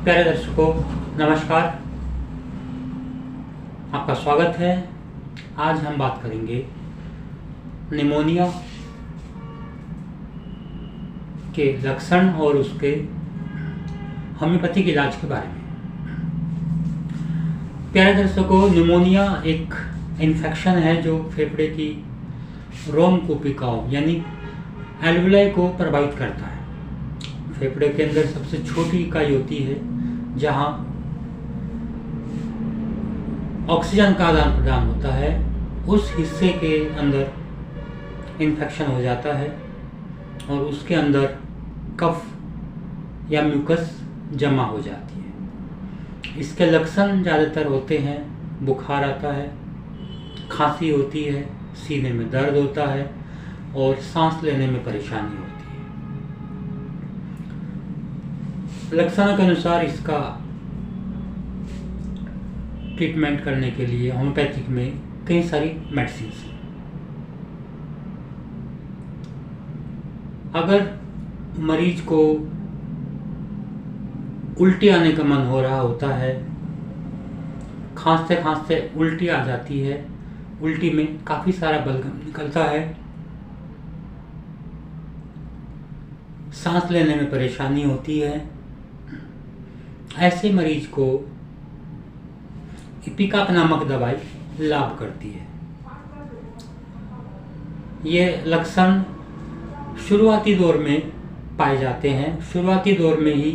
प्यारे दर्शकों, नमस्कार। आपका स्वागत है। आज हम बात करेंगे निमोनिया के लक्षण और उसके होम्योपैथिक इलाज के बारे में। प्यारे दर्शकों, निमोनिया एक इन्फेक्शन है जो फेफड़े की रोम कूपिकाओं यानी एल्वुलाई को प्रभावित करता है। फेफड़े के अंदर सबसे छोटी इकाई होती है जहां ऑक्सीजन का आदान प्रदान होता है, उस हिस्से के अंदर इन्फेक्शन हो जाता है और उसके अंदर कफ या म्यूकस जमा हो जाती है। इसके लक्षण ज़्यादातर होते हैं बुखार आता है, खांसी होती है, सीने में दर्द होता है और सांस लेने में परेशानी होती है। लक्षणों के अनुसार इसका ट्रीटमेंट करने के लिए होम्योपैथिक में कई सारी मेडिसिन हैं। अगर मरीज को उल्टी आने का मन हो रहा होता है, खांसते खांसते उल्टी आ जाती है, उल्टी में काफ़ी सारा बलगम निकलता है, सांस लेने में परेशानी होती है, ऐसे मरीज को इपिकाप नामक दवाई लाभ करती है। ये लक्षण शुरुआती दौर में पाए जाते हैं। शुरुआती दौर में ही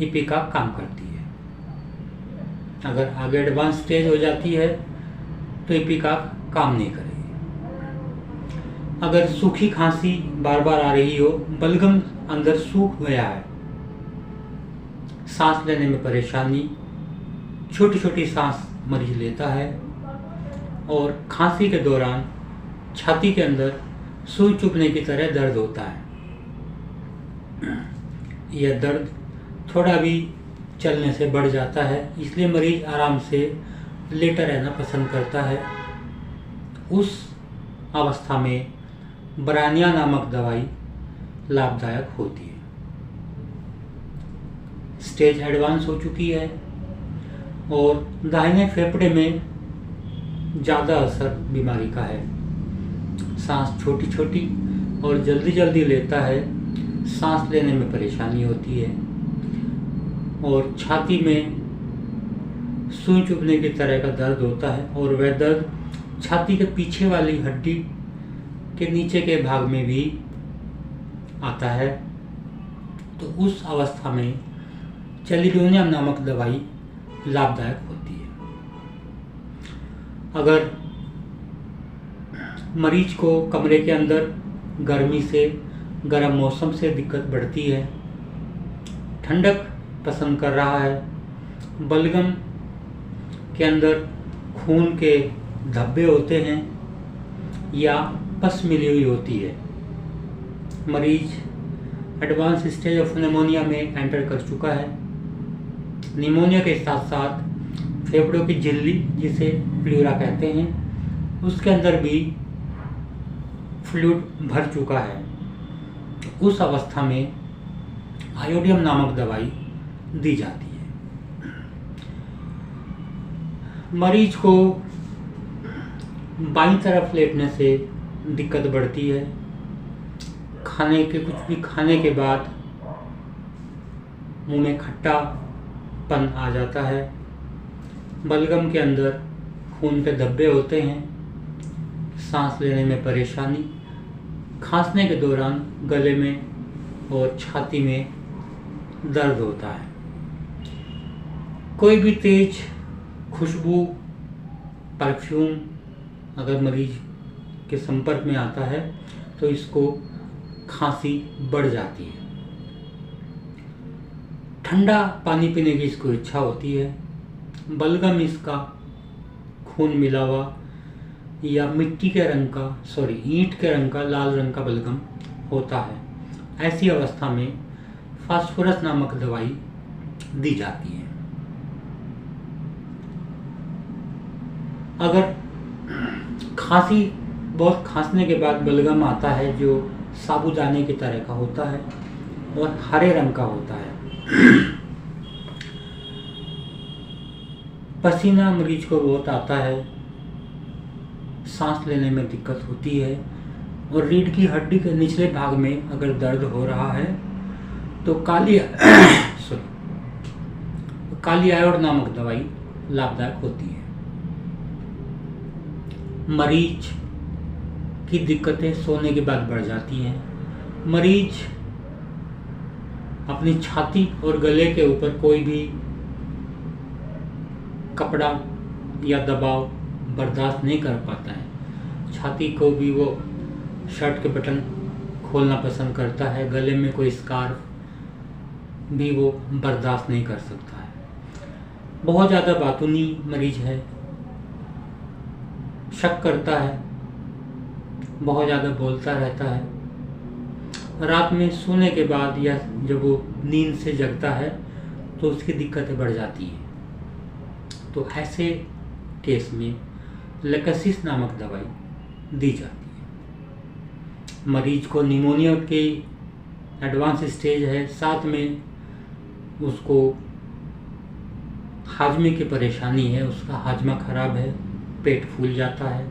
इपिकाप काम करती है। अगर आगे एडवांस स्टेज हो जाती है तो इपिकाप काम नहीं करेगी। अगर सूखी खांसी बार बार आ रही हो, बलगम अंदर सूख गया है, सांस लेने में परेशानी, छोटी छोटी सांस मरीज लेता है और खांसी के दौरान छाती के अंदर सुई चुभने की तरह दर्द होता है। यह दर्द थोड़ा भी चलने से बढ़ जाता है, इसलिए मरीज आराम से लेटा रहना पसंद करता है। उस अवस्था में ब्रानिया नामक दवाई लाभदायक होती है। स्टेज एडवांस हो चुकी है और दाहिने फेफड़े में ज़्यादा असर बीमारी का है। सांस छोटी छोटी और जल्दी जल्दी लेता है, सांस लेने में परेशानी होती है और छाती में सुई चुभने की तरह का दर्द होता है और वह दर्द छाती के पीछे वाली हड्डी के नीचे के भाग में भी आता है। तो उस अवस्था में चैलिडोनियम नामक दवाई लाभदायक होती है। अगर मरीज को कमरे के अंदर गर्मी से, गर्म मौसम से दिक्कत बढ़ती है, ठंडक पसंद कर रहा है, बलगम के अंदर खून के धब्बे होते हैं या पस मिली हुई होती है, मरीज एडवांस स्टेज ऑफ निमोनिया में एंटर कर चुका है। निमोनिया के साथ साथ फेफड़ों की झिल्ली, जिसे प्लूरा कहते हैं, उसके अंदर भी फ्लूइड भर चुका है। उस अवस्था में आयोडियम नामक दवाई दी जाती है। मरीज को बाईं तरफ लेटने से दिक्कत बढ़ती है। कुछ भी खाने के बाद मुंह में खट्टापन आ जाता है, बलगम के अंदर खून के धब्बे होते हैं, सांस लेने में परेशानी, खांसने के दौरान गले में और छाती में दर्द होता है। कोई भी तेज खुशबू, परफ्यूम अगर मरीज के संपर्क में आता है तो इसको खांसी बढ़ जाती है। ठंडा पानी पीने की इसको इच्छा होती है। बलगम इसका खून मिला हुआ या ईंट के रंग का लाल रंग का बलगम होता है। ऐसी अवस्था में फास्फोरस नामक दवाई दी जाती है। अगर खांसी, बहुत खांसने के बाद बलगम आता है जो साबूदाने की तरह का होता है और हरे रंग का होता है, पसीना मरीज को बहुत आता है, सांस लेने में दिक्कत होती है, और रीढ़ की हड्डी के निचले भाग में अगर दर्द हो रहा है तो काली आयोड नामक दवाई लाभदायक होती है। मरीज की दिक्कतें सोने के बाद बढ़ जाती हैं। मरीज अपनी छाती और गले के ऊपर कोई भी कपड़ा या दबाव बर्दाश्त नहीं कर पाता है। छाती को भी वो शर्ट के बटन खोलना पसंद करता है, गले में कोई स्कार्फ भी वो बर्दाश्त नहीं कर सकता है। बहुत ज़्यादा बातूनी मरीज है, शक करता है, बहुत ज़्यादा बोलता रहता है। रात में सोने के बाद या जब वो नींद से जगता है तो उसकी दिक्कतें बढ़ जाती हैं। तो ऐसे केस में लेकसिस नामक दवाई दी जाती है। मरीज को निमोनिया की एडवांस स्टेज है, साथ में उसको हाजमे की परेशानी है, उसका हाजमा खराब है, पेट फूल जाता है,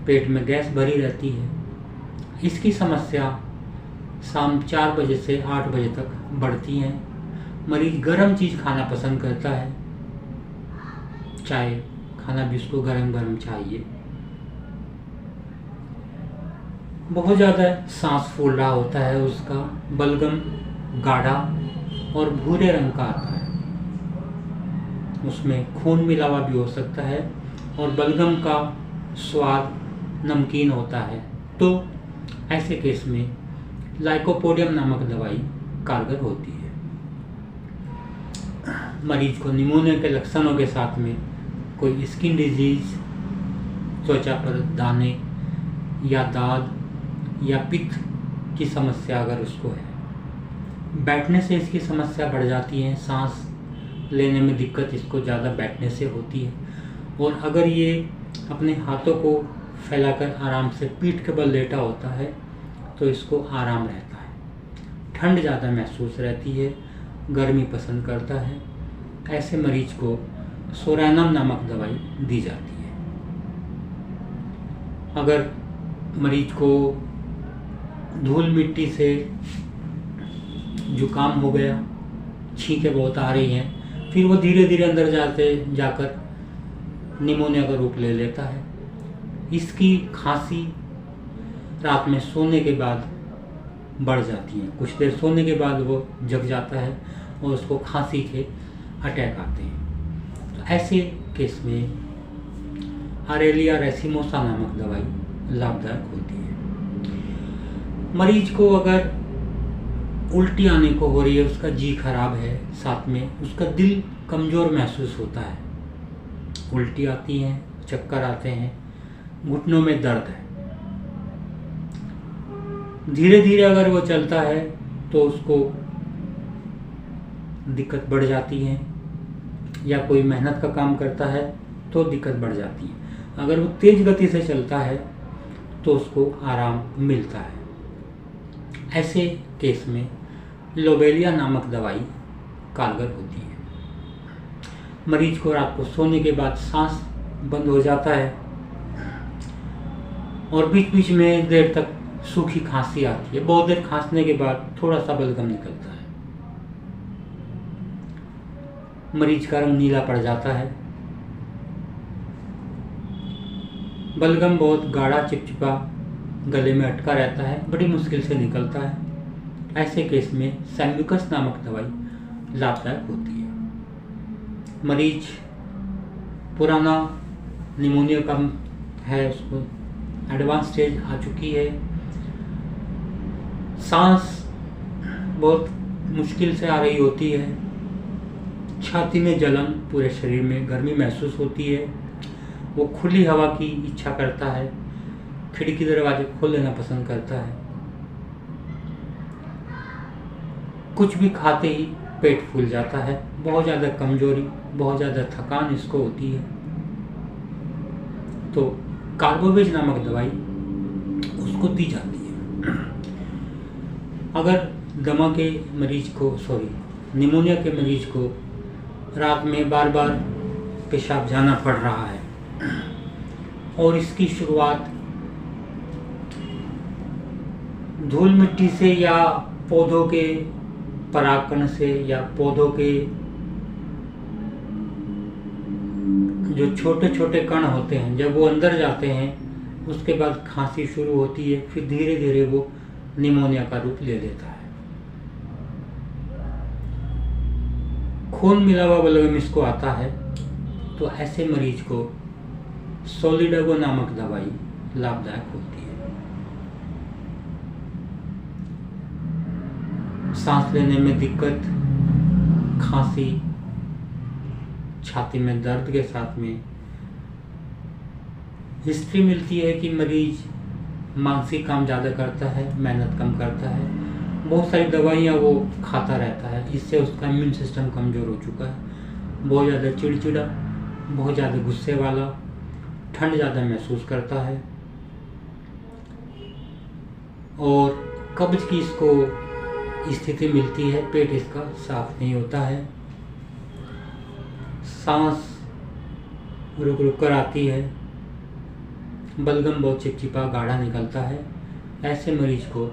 पेट में गैस भरी रहती है। इसकी समस्या शाम 4 बजे से 8 बजे तक बढ़ती है। मरीज गर्म चीज़ खाना पसंद करता है, चाय खाना भी उसको गरम गरम चाहिए। बहुत ज़्यादा सांस फूल रहा होता है, उसका बलगम गाढ़ा और भूरे रंग का आता है, उसमें खून मिलावा भी हो सकता है और बलगम का स्वाद नमकीन होता है। तो ऐसे केस में लाइकोपोडियम नामक दवाई कारगर होती है। मरीज को निमोनिया के लक्षणों के साथ में कोई स्किन डिजीज, त्वचा पर दाने या दाद या पित्त की समस्या अगर उसको है, बैठने से इसकी समस्या बढ़ जाती है, सांस लेने में दिक्कत इसको ज़्यादा बैठने से होती है। और अगर ये अपने हाथों को फैलाकर आराम से पीठ के बल लेटा होता है तो इसको आराम रहता है। ठंड ज़्यादा महसूस रहती है, गर्मी पसंद करता है। ऐसे मरीज को सोरानम नामक दवाई दी जाती है। अगर मरीज को धूल मिट्टी से जुकाम हो गया, छींकें बहुत आ रही हैं, फिर वो धीरे धीरे अंदर जाकर निमोनिया का रूप ले लेता है। इसकी खांसी रात में सोने के बाद बढ़ जाती है, कुछ देर सोने के बाद वो जग जाता है और उसको खांसी के अटैक आते हैं। तो ऐसे केस में आरेलिया रेसिमोसा नामक दवाई लाभदायक होती है। मरीज को अगर उल्टी आने को हो रही है, उसका जी खराब है, साथ में उसका दिल कमज़ोर महसूस होता है, उल्टी आती है, चक्कर आते हैं, घुटनों में दर्द है, धीरे धीरे अगर वो चलता है तो उसको दिक्कत बढ़ जाती है, या कोई मेहनत का काम करता है तो दिक्कत बढ़ जाती है। अगर वो तेज गति से चलता है तो उसको आराम मिलता है। ऐसे केस में लोबेलिया नामक दवाई कारगर होती है। मरीज को रात को सोने के बाद सांस बंद हो जाता है और बीच बीच में देर तक सूखी खांसी आती है, बहुत देर खांसने के बाद थोड़ा सा बलगम निकलता है, मरीज का रंग नीला पड़ जाता है, बलगम बहुत गाढ़ा चिपचिपा गले में अटका रहता है, बड़ी मुश्किल से निकलता है। ऐसे केस में सैम्युकस नामक दवाई लाभदायक होती है। मरीज पुराना निमोनिया का है, उसको एडवांस स्टेज आ चुकी है, सांस बहुत मुश्किल से आ रही होती है, छाती में जलन, पूरे शरीर में गर्मी महसूस होती है, वो खुली हवा की इच्छा करता है, खिड़की दरवाजे खोल लेना पसंद करता है, कुछ भी खाते ही पेट फूल जाता है, बहुत ज़्यादा कमजोरी, बहुत ज़्यादा थकान इसको होती है। तो कार्बोवेज नामक दवाई उसको दी जाती है। अगर दमा के मरीज को निमोनिया के मरीज को रात में बार बार पेशाब जाना पड़ रहा है। और इसकी शुरुआत धूल मिट्टी से या पौधों के परागकण से या पौधों के जो छोटे छोटे कण होते हैं, जब वो अंदर जाते हैं उसके बाद खांसी शुरू होती है, फिर धीरे धीरे वो निमोनिया का रूप ले लेता है। खून मिला हुआ बलगम इसको आता है, तो ऐसे मरीज को सोलिडागो नामक दवाई लाभदायक होती है। सांस लेने में दिक्कत, खांसी, छाती में दर्द के साथ में हिस्ट्री मिलती है कि मरीज मानसिक काम ज़्यादा करता है, मेहनत कम करता है, बहुत सारी दवाइयाँ वो खाता रहता है, इससे उसका इम्यून सिस्टम कमज़ोर हो चुका है, बहुत ज़्यादा चिड़चिड़ा, बहुत ज़्यादा गुस्से वाला, ठंड ज़्यादा महसूस करता है और कब्ज की इसको स्थिति मिलती है, पेट इसका साफ नहीं होता है, सांस रुक रुक कर आती है, बलगम बहुत चिपचिपा गाढ़ा निकलता है। ऐसे मरीज को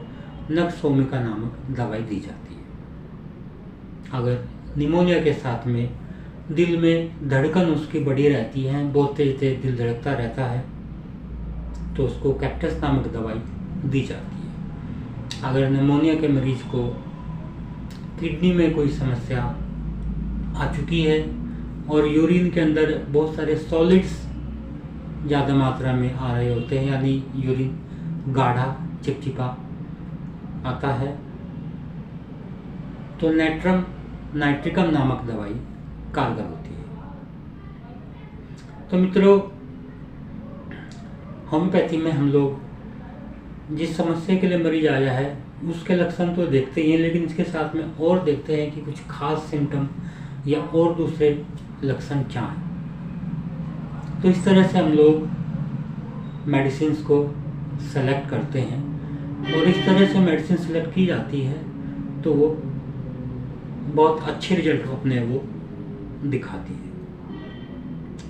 नक्सोमिका नामक दवाई दी जाती है। अगर निमोनिया के साथ में दिल में धड़कन उसकी बढ़ी रहती है, बहुत तेज तेज दिल धड़कता रहता है, तो उसको कैक्टस नामक दवाई दी जाती है। अगर निमोनिया के मरीज को किडनी में कोई समस्या आ चुकी है और यूरिन के अंदर बहुत सारे सॉलिड्स ज़्यादा मात्रा में आ रहे होते हैं, यानी यूरिन गाढ़ा चिपचिपा आता है, तो नाइट्रिकम नामक दवाई कारगर होती है। तो मित्रों, होम्योपैथी में हम लोग जिस समस्या के लिए मरीज आया है उसके लक्षण तो देखते ही हैं, लेकिन इसके साथ में और देखते हैं कि कुछ खास सिम्टम या और दूसरे लक्षण क्या हैं। तो इस तरह से हम लोग मेडिसिन को सेलेक्ट करते हैं और इस तरह से मेडिसिन सेलेक्ट की जाती है तो वो बहुत अच्छे रिजल्ट अपने वो दिखाती है।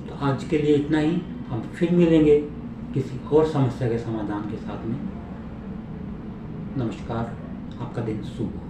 तो आज के लिए इतना ही, हम फिर मिलेंगे किसी और समस्या के समाधान के साथ में। नमस्कार, आपका दिन शुभ हो।